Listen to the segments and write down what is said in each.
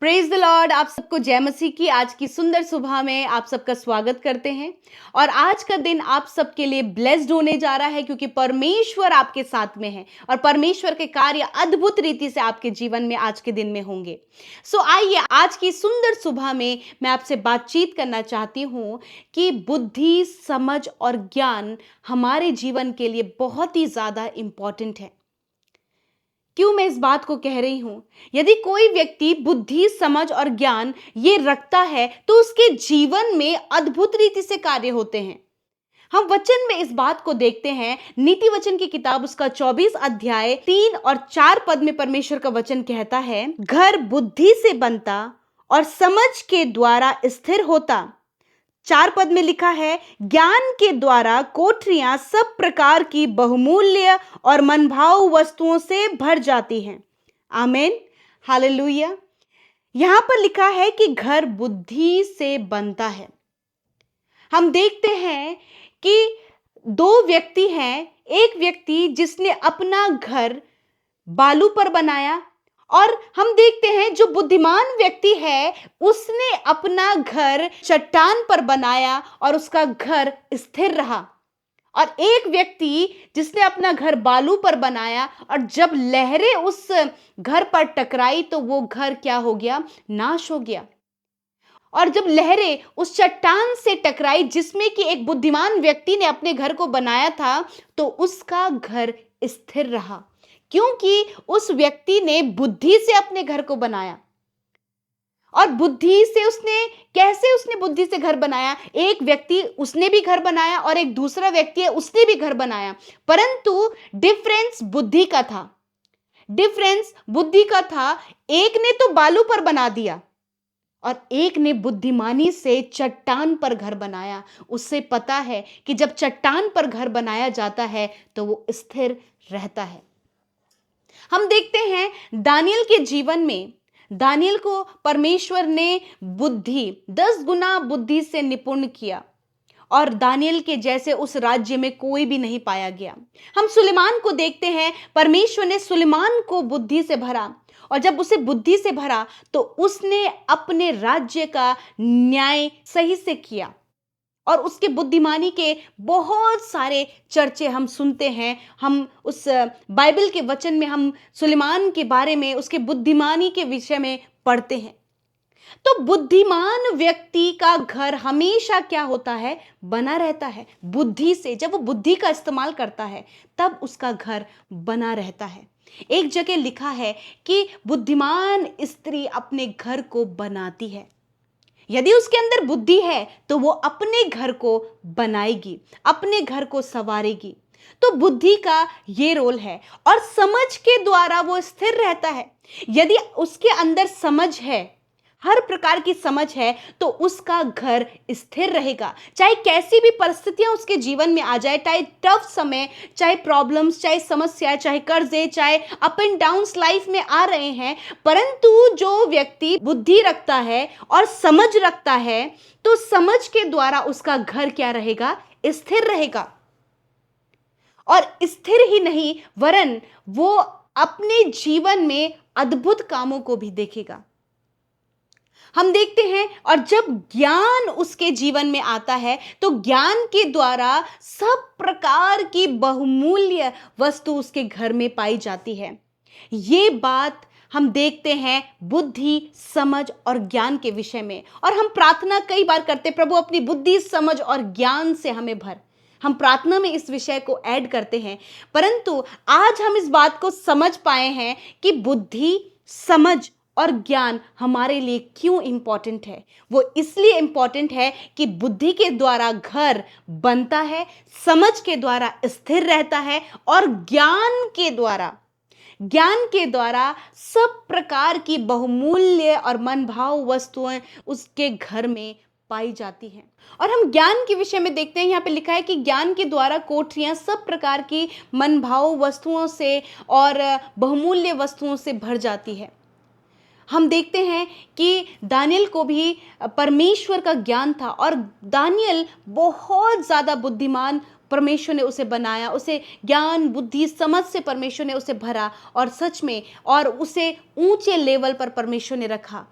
Praise the Lord. आप सबको जय मसीह की आज की सुंदर सुबह में आप सबका स्वागत करते हैं। और आज का दिन आप सबके लिए ब्लेस्ड होने जा रहा है क्योंकि परमेश्वर आपके साथ में है और परमेश्वर के कार्य अद्भुत रीति से आपके जीवन में आज के दिन में होंगे। सो आइए आज की सुंदर सुबह में मैं आपसे बातचीत करना चाहती हूँ कि बुद्धि, समझ और ज्ञान हमारे जीवन के लिए बहुत ही ज़्यादा इम्पॉर्टेंट है। क्यों मैं इस बात को कह रही हूं? यदि कोई व्यक्ति बुद्धि, समझ और ज्ञान ये रखता है तो उसके जीवन में अद्भुत रीति से कार्य होते हैं। हम वचन में इस बात को देखते हैं। नीति वचन की किताब उसका 24 अध्याय 3 और 4 पद में परमेश्वर का वचन कहता है, घर बुद्धि से बनता और समझ के द्वारा स्थिर होता। 4 पद में लिखा है, ज्ञान के द्वारा कोठरियां सब प्रकार की बहुमूल्य और मनभाऊ वस्तुओं से भर जाती हैं। आमीन, हालेलुया। यहां पर लिखा है कि घर बुद्धि से बनता है। हम देखते हैं कि दो व्यक्ति हैं। एक व्यक्ति जिसने अपना घर बालू पर बनाया और हम देखते हैं जो बुद्धिमान व्यक्ति है उसने अपना घर चट्टान पर बनाया और उसका घर स्थिर रहा। और एक व्यक्ति जिसने अपना घर बालू पर बनाया और जब लहरें उस घर पर टकराई तो वो घर क्या हो गया? नाश हो गया। और जब लहरें उस चट्टान से टकराई जिसमें कि एक बुद्धिमान व्यक्ति ने अपने घर को बनाया था तो उसका घर स्थिर रहा, क्योंकि उस व्यक्ति ने बुद्धि से अपने घर को बनाया। और बुद्धि से उसने बुद्धि से घर बनाया? एक व्यक्ति उसने भी घर बनाया और एक दूसरा व्यक्ति है उसने भी घर बनाया, परंतु डिफरेंस बुद्धि का था। एक ने तो बालू पर बना दिया और एक ने बुद्धिमानी से चट्टान पर घर बनाया। उससे पता है कि जब चट्टान पर घर बनाया जाता है तो वो स्थिर रहता है। हम देखते हैं दानियल के जीवन में, दानियल को परमेश्वर ने बुद्धि 10 गुना बुद्धि से निपुण किया और दानियल के जैसे उस राज्य में कोई भी नहीं पाया गया। हम सुलेमान को देखते हैं, परमेश्वर ने सुलेमान को बुद्धि से भरा और जब उसे बुद्धि से भरा तो उसने अपने राज्य का न्याय सही से किया। और उसके बुद्धिमानी के बहुत सारे चर्चे हम सुनते हैं। हम उस बाइबल के वचन में हम सुलेमान के बारे में, उसके बुद्धिमानी के विषय में पढ़ते हैं। तो बुद्धिमान व्यक्ति का घर हमेशा क्या होता है? बना रहता है बुद्धि से। जब वो बुद्धि का इस्तेमाल करता है तब उसका घर बना रहता है। एक जगह लिखा है कि बुद्धिमान स्त्री अपने घर को बनाती है। यदि उसके अंदर बुद्धि है तो वो अपने घर को बनाएगी, अपने घर को संवारेगी। तो बुद्धि का ये रोल है और समझ के द्वारा वो स्थिर रहता है। यदि उसके अंदर समझ है, हर प्रकार की समझ है, तो उसका घर स्थिर रहेगा। चाहे कैसी भी परिस्थितियां उसके जीवन में आ जाए, चाहे टफ समय, चाहे प्रॉब्लम्स, चाहे समस्या, चाहे कर्जे, चाहे अप एंड डाउन्स लाइफ में आ रहे हैं, परंतु जो व्यक्ति बुद्धि रखता है और समझ रखता है तो समझ के द्वारा उसका घर क्या रहेगा? स्थिर रहेगा। और स्थिर ही नहीं वरन वो अपने जीवन में अद्भुत कामों को भी देखेगा। हम देखते हैं और जब ज्ञान उसके जीवन में आता है तो ज्ञान के द्वारा सब प्रकार की बहुमूल्य वस्तु उसके घर में पाई जाती है। ये बात हम देखते हैं बुद्धि, समझ और ज्ञान के विषय में। और हम प्रार्थना कई बार करते, प्रभु अपनी बुद्धि, समझ और ज्ञान से हमें भर। हम प्रार्थना में इस विषय को ऐड करते हैं, परंतु आज हम इस बात को समझ पाए हैं कि बुद्धि, समझ और ज्ञान हमारे लिए क्यों इंपॉर्टेंट है। वो इसलिए इंपॉर्टेंट है कि बुद्धि के द्वारा घर बनता है, समझ के द्वारा स्थिर रहता है और ज्ञान के द्वारा सब प्रकार की बहुमूल्य और मनभाऊ वस्तुएं उसके घर में पाई जाती हैं। और हम ज्ञान के विषय में देखते हैं, यहाँ पे लिखा है कि ज्ञान के द्वारा कोठरियां सब प्रकार की मनभाऊ वस्तुओं से और बहुमूल्य वस्तुओं से भर जाती है। हम देखते हैं कि दानियल को भी परमेश्वर का ज्ञान था और दानियल बहुत ज़्यादा बुद्धिमान परमेश्वर ने उसे बनाया, उसे ज्ञान, बुद्धि, समझ से परमेश्वर ने उसे भरा और सच में और उसे ऊंचे लेवल पर परमेश्वर ने रखा।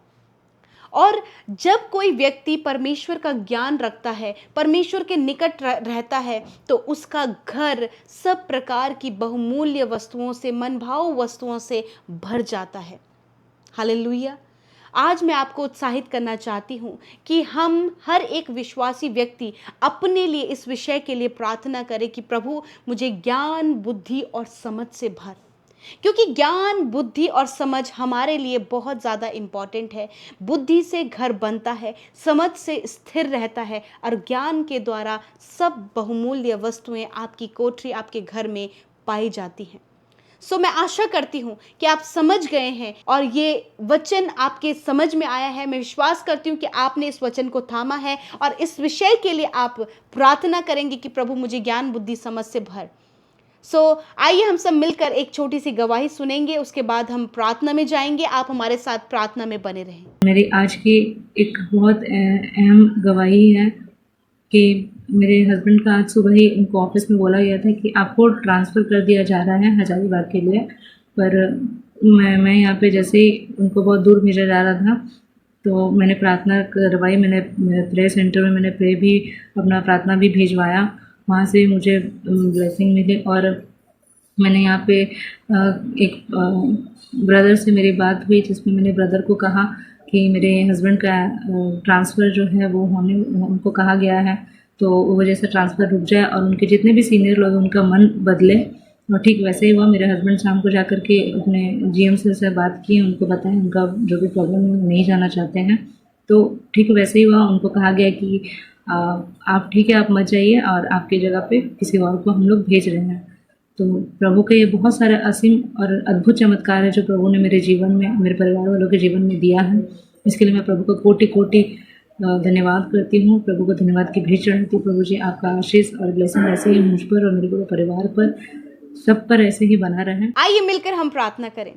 और जब कोई व्यक्ति परमेश्वर का ज्ञान रखता है, परमेश्वर के निकट रहता है, तो उसका घर सब प्रकार की बहुमूल्य वस्तुओं से, मनभाऊ वस्तुओं से भर जाता है। हालेलुया। आज मैं आपको उत्साहित करना चाहती हूँ कि हम हर एक विश्वासी व्यक्ति अपने लिए इस विषय के लिए प्रार्थना करें कि प्रभु मुझे ज्ञान, बुद्धि और समझ से भर, क्योंकि ज्ञान, बुद्धि और समझ हमारे लिए बहुत ज़्यादा इम्पॉर्टेंट है। बुद्धि से घर बनता है, समझ से स्थिर रहता है, और ज्ञान के द्वारा सब बहुमूल्य वस्तुएं आपकी कोठरी, आपके घर में पाई जाती हैं। मैं आशा करती हूँ कि आप समझ गए हैं और ये वचन आपके समझ में आया है। मैं विश्वास करती हूँ कि आपने इस वचन को थामा है और इस विषय के लिए आप प्रार्थना करेंगे कि प्रभु मुझे ज्ञान, बुद्धि, समझ से भर। आइए हम सब मिलकर एक छोटी सी गवाही सुनेंगे, उसके बाद हम प्रार्थना में जाएंगे। आप हमारे साथ प्रार्थना में बने रहें। मेरी आज की एक बहुत अहम गवाही है कि मेरे हस्बैंड का आज सुबह ही उनको ऑफिस में बोला गया था कि आपको ट्रांसफ़र कर दिया जा रहा है हजारीबाग के लिए। पर मैं यहाँ पे जैसे ही उनको बहुत दूर भेजा जा रहा था, तो मैंने प्रार्थना करवाई। मैंने प्रेयर सेंटर में मैंने प्रे भी, अपना प्रार्थना भी भिजवाया। वहाँ से मुझे ब्लेसिंग मिली और मैंने यहाँ पे एक ब्रदर से मेरी बात हुई, जिसमें मैंने ब्रदर को कहा कि मेरे हस्बैंड का ट्रांसफ़र जो है वो उनको कहा गया है, तो वो वजह से ट्रांसफ़र रुक जाए और उनके जितने भी सीनियर लोग हैं उनका मन बदले। और ठीक वैसे ही हुआ। मेरे हस्बैंड शाम को जा कर के अपने जीएम से बात की, उनको बताया उनका जो भी प्रॉब्लम है वो नहीं जाना चाहते हैं। तो ठीक वैसे ही हुआ। उनको कहा गया कि आप ठीक है, आप मत जाइए और आपकी जगह पे किसी और को हम लोग भेज रहे हैं। तो प्रभु के ये बहुत सारे असीम और अद्भुत चमत्कार है जो प्रभु ने मेरे जीवन में, मेरे परिवार वालों के जीवन में दिया है। इसके लिए मैं प्रभु को कोटि कोटि धन्यवाद करती हूँ। प्रभु को धन्यवाद की भेंट चढ़ाती हूँ। प्रभु जी, आपका आशीष और ब्लेसिंग ऐसे ही मुझ पर और मेरे पूरे परिवार पर, सब पर ऐसे ही बना रहे। आइए मिलकर हम प्रार्थना करें।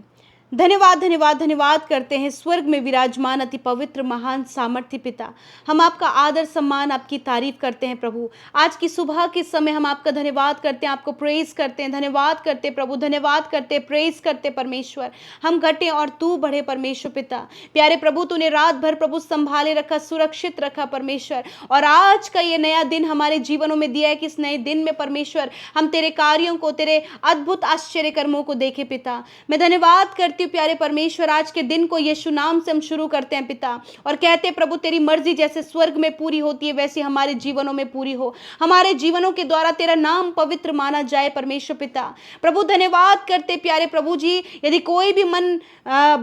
धन्यवाद धन्यवाद धन्यवाद करते हैं स्वर्ग में विराजमान अति पवित्र महान सामर्थ्य पिता। हम आपका आदर सम्मान, आपकी तारीफ करते हैं प्रभु। आज की सुबह के समय हम आपका धन्यवाद करते हैं, आपको प्रेज करते हैं, धन्यवाद करते प्रभु, धन्यवाद करते, प्रेज करते परमेश्वर। हम घटे और तू बढ़े परमेश्वर पिता। प्यारे प्रभु, तूने रात भर प्रभु संभाले रखा, सुरक्षित रखा परमेश्वर, और आज का ये नया दिन हमारे जीवनों में दिया है कि इस नए दिन में परमेश्वर हम तेरे कार्यों को, तेरे अद्भुत आश्चर्य कर्मों को देखे पिता। मैं धन्यवाद करती प्यारे परमेश्वर, आज के दिन को यीशु नाम से हम शुरू करते हैं पिता, और कहते प्रभु तेरी मर्जी जैसे स्वर्ग में पूरी होती है वैसी हमारे जीवनों में पूरी हो। हमारे जीवनों के द्वारा तेरा नाम पवित्र माना जाए परमेश्वर पिता। प्रभु धन्यवाद करते प्यारे प्रभु जी, यदि कोई भी मन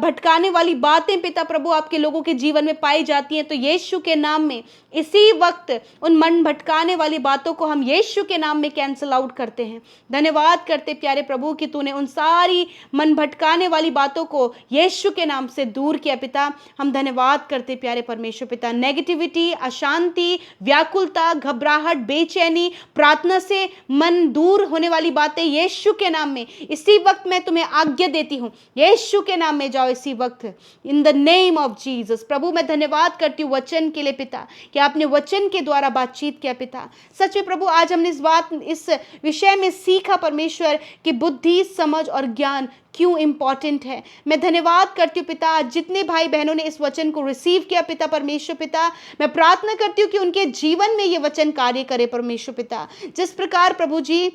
भटकाने वाली बातें पिता प्रभु आपके लोगों के जीवन में पाई जाती हैं, तो यीशु के नाम में इसी वक्त उन मन भटकाने वाली बातों को हम यीशु के नाम में कैंसल आउट करते हैं। धन्यवाद करते प्यारे प्रभु कि तूने उन सारी मन भटकाने वाली बातों को यीशु के नाम से दूर किया पिता। हम धन्यवाद करते प्यारे परमेश्वर पिता। नेगेटिविटी, अशांति, व्याकुलता, घबराहट, बेचैनी, प्रार्थना से मन दूर होने वाली बातें यीशु के नाम में इसी वक्त मैं तुम्हें आज्ञा देती हूँ, यीशु के नाम में जाओ इसी वक्त, in the name of Jesus. प्रभु मैं धन्यवाद करती हूँ वचन के लिए पिता, कि आपने वचन के द्वारा बातचीत किया पिता। सच में प्रभु आज हमने इस विषय में सीखा परमेश्वर कि बुद्धि, समझ और ज्ञान क्यों इंपॉर्टेंट है। मैं धन्यवाद करती हूँ पिता, आज जितने भाई बहनों ने इस वचन को रिसीव किया पिता परमेश्वर पिता, मैं प्रार्थना करती हूँ कि उनके जीवन में ये वचन कार्य करे परमेश्वर पिता। जिस प्रकार प्रभु जी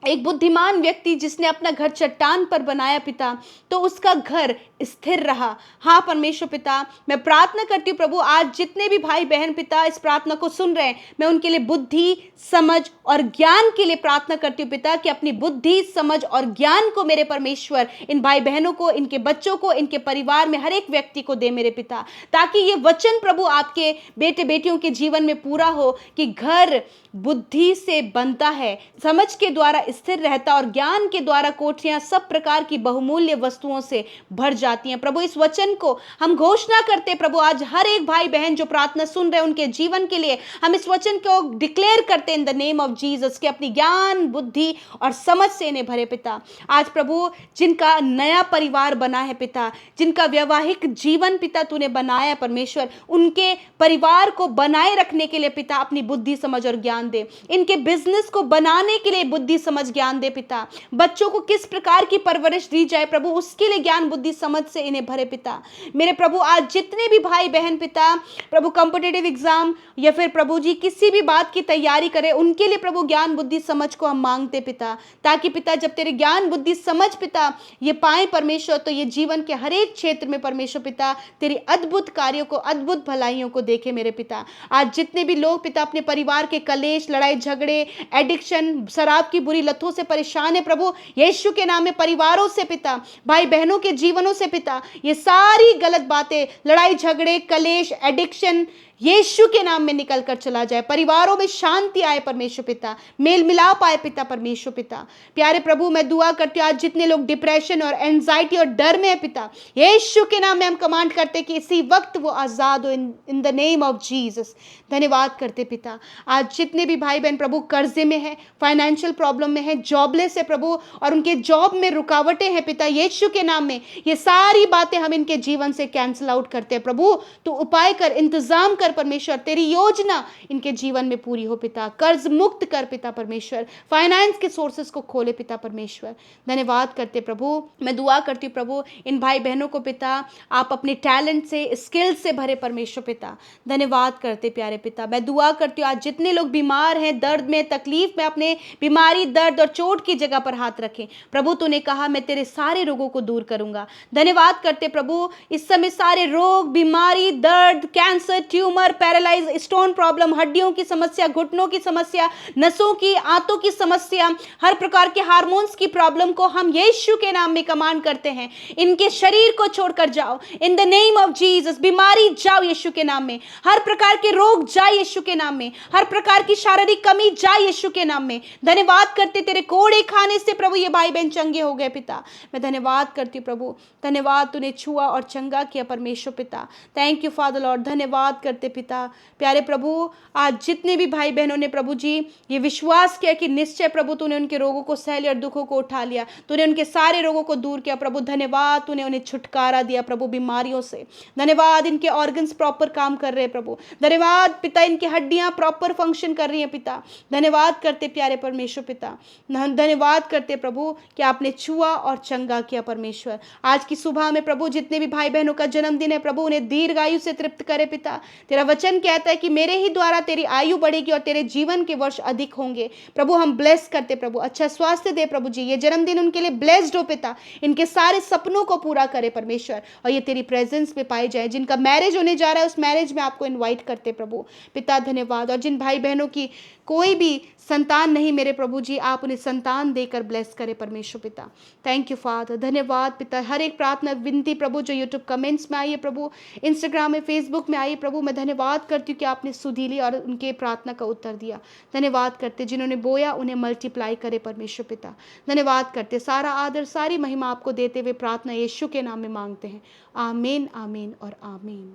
एक बुद्धिमान व्यक्ति जिसने अपना घर चट्टान पर बनाया पिता, तो उसका घर स्थिर रहा। हाँ परमेश्वर पिता, मैं प्रार्थना करती हूँ प्रभु, आज जितने भी भाई बहन पिता इस प्रार्थना को सुन रहे हैं, मैं उनके लिए बुद्धि, समझ और ज्ञान के लिए प्रार्थना करती हूँ पिता, कि अपनी बुद्धि, समझ और ज्ञान को मेरे परमेश्वर इन भाई बहनों को, इनके बच्चों को, इनके परिवार में हर एक व्यक्ति को दे मेरे पिता, ताकि ये वचन प्रभु आपके बेटे बेटियों के जीवन में पूरा हो कि घर बुद्धि से बनता है, समझ के द्वारा स्थिर रहता और ज्ञान के द्वारा कोठरियां सब प्रकार की बहुमूल्य वस्तुओं से भर जाती हैं। प्रभु इस वचन को हम घोषणा करते प्रभु, आज हर एक भाई बहन जो प्रार्थना सुन रहे हैं उनके जीवन के लिए हम इस वचन को डिक्लेयर करते हैं इन द नेम ऑफ जीसस, कि अपनी ज्ञान, बुद्धि और समझ से इन्हें भरे पिता। आज प्रभु जिनका नया परिवार बना है पिता, जिनका वैवाहिक जीवन पिता तूने बनाया परमेश्वर, उनके परिवार को बनाए रखने के लिए पिता अपनी बुद्धि, समझ और ज्ञान दे। इनके बिजनेस को बनाने के लिए बुद्धि, समझ समझ ज्ञान दे पिता। बच्चों को किस प्रकार की परवरिश दी जाए प्रभु, उसके लिए ज्ञान बुद्धि समझ से इन्हें भरे पिता। मेरे प्रभु आज जितने भी भाई बहन पिता प्रभु कॉम्पिटिटिव एग्जाम या फिर प्रभु जी किसी भी बात की तैयारी करें, उनके लिए प्रभु ज्ञान बुद्धि समझ को हम मांगते पिता, ताकि पिता जब तेरे ज्ञान बुद्धि समझ पिता ये पाए परमेश्वर, तो ये जीवन के हर एक क्षेत्र में परमेश्वर पिता तेरी अद्भुत कार्यों को, अद्भुत भलाइयों को देखे मेरे पिता। आज जितने भी लोग पिता अपने परिवार के कलेश, लड़ाई झगड़े, एडिक्शन, शराब की बुरी लतों से परेशान है प्रभु, यीशु के नाम में परिवारों से पिता, भाई बहनों के जीवनों से पिता, ये सारी गलत बातें, लड़ाई झगड़े, कलेश, एडिक्शन यीशु के नाम में निकल कर चला जाए। परिवारों में शांति आए परमेश्वर पिता, मेल मिलाप आए पिता परमेश्वर पिता। प्यारे प्रभु मैं दुआ करती हूँ आज जितने लोग डिप्रेशन और एंजाइटी और डर में है पिता, यीशु के नाम में हम कमांड करते कि इसी वक्त वो आजाद हो इन द नेम ऑफ जीसस। धन्यवाद करते पिता। आज जितने भी भाई बहन प्रभु कर्जे में है, फाइनेंशियल प्रॉब्लम में है, जॉबलेस है प्रभु, और उनके जॉब में रुकावटें हैं पिता, यीशु के नाम में ये सारी बातें हम इनके जीवन से कैंसिल आउट करते हैं प्रभु। तो उपाय कर, इंतजाम कर परमेश्वर, तेरी योजना इनके जीवन में पूरी हो पिता। कर्ज मुक्त कर पिता परमेश्वर, फाइनेंस के सोर्सेस को खोले पिता परमेश्वर। धन्यवाद करते प्रभु। मैं दुआ करती हूँ प्रभु इन भाई बहनों को पिता आप अपने टैलेंट से, स्किल से भरे परमेश्वर पिता। धन्यवाद करते प्यारे पिता। मैं दुआ करती हूँ आज जितने लोग बीमार हैं, दर्द में, तकलीफ में, अपने बीमारी, दर्द और चोट की जगह पर हाथ रखें प्रभु। तूने कहा मैं तेरे सारे रोगों को दूर करूंगा। धन्यवाद करते प्रभु इस समय सारे रोग, बीमारी, दर्द, cancer, tumour, paralyse, stone problem, हड्डियों की समस्या, घुटनों की समस्या, नसों की, आंतों की समस्या, हर प्रकार के हार्मोन्स की प्रॉब्लम को हम यीशु के नाम में कमांड करते हैं, इनके शरीर को छोड़कर जाओ इन द नेम ऑफ जीसस। बीमारी जाओ यीशु के नाम में, हर प्रकार के रोग जाए यीशु के नाम में, हर प्रकार की शारीरिक कमी जाए यीशु के नाम में। धन्यवाद करते तेरे कोड़े खाने से प्रभु ये भाई बहन चंगे हो गए पिता। मैं धन्यवाद करती हूँ प्रभु, धन्यवाद तूने छुआ और चंगा किया परमेश्वर पिता। Thank you father Lord. धन्यवाद करते पिता। प्यारे प्रभु आज जितने भी भाई बहनों ने प्रभु जी ये विश्वास किया कि निश्चय प्रभु तूने उनके रोगों को सह लिया और दुखों को उठा लिया, तूने उनके सारे रोगों को दूर किया प्रभु। धन्यवाद तूने उन्हें छुटकारा दिया प्रभु बीमारियों से। धन्यवाद इनके ऑर्गन्स प्रॉपर काम कर रहे हैं प्रभु। धन्यवाद पिता इनकी हड्डियां प्रॉपर फंक्शन कर रही हैं पिता। धन्यवाद करते प्यारे परमेश्वर पिता। धन्यवाद करते प्रभु कि आपने छुआ और चंगा किया परमेश्वर। आज की सुबह में प्रभु जितने भी भाई बहनों का जन्मदिन है प्रभु उन्हें दीर्घायु से तृप्त करे पिता। तेरा वचन कहता है कि मेरे ही द्वारा तेरी आयु बढ़ेगी और तेरे जीवन के वर्ष अधिक होंगे प्रभु। हम ब्लेस करते प्रभु, अच्छा स्वास्थ्य दे प्रभु जी। ये जन्मदिन उनके लिए ब्लेस्ड हो पिता, इनके सारे सपनों को पूरा करे परमेश्वर और ये तेरी प्रेजेंस में पाए जाए। जिनका मैरिज होने जा रहा है उस मैरिज में आपको इनवाइट करते प्रभु पिता। धन्यवाद। और जिन भाई बहनों की कोई भी संतान नहीं मेरे प्रभु जी आप उन्हें संतान देकर ब्लेस करे परमेश्वर पिता। Thank you father. धन्यवाद पिता। हर एक प्रार्थना विनती प्रभु जो यूट्यूब कमेंट्स में आई है प्रभु, इंस्टाग्राम में, फेसबुक में आई है प्रभु, मैं धन्यवाद करती हूँ कि आपने सुधी ली और उनके प्रार्थना का उत्तर दिया। धन्यवाद करते जिन्होंने बोया उन्हें मल्टीप्लाई करे परमेश्वर पिता। धन्यवाद करते। सारा आदर सारी महिमा आपको देते हुए प्रार्थना यीशु के नाम में मांगते हैं। आमीन, आमीन और आमीन।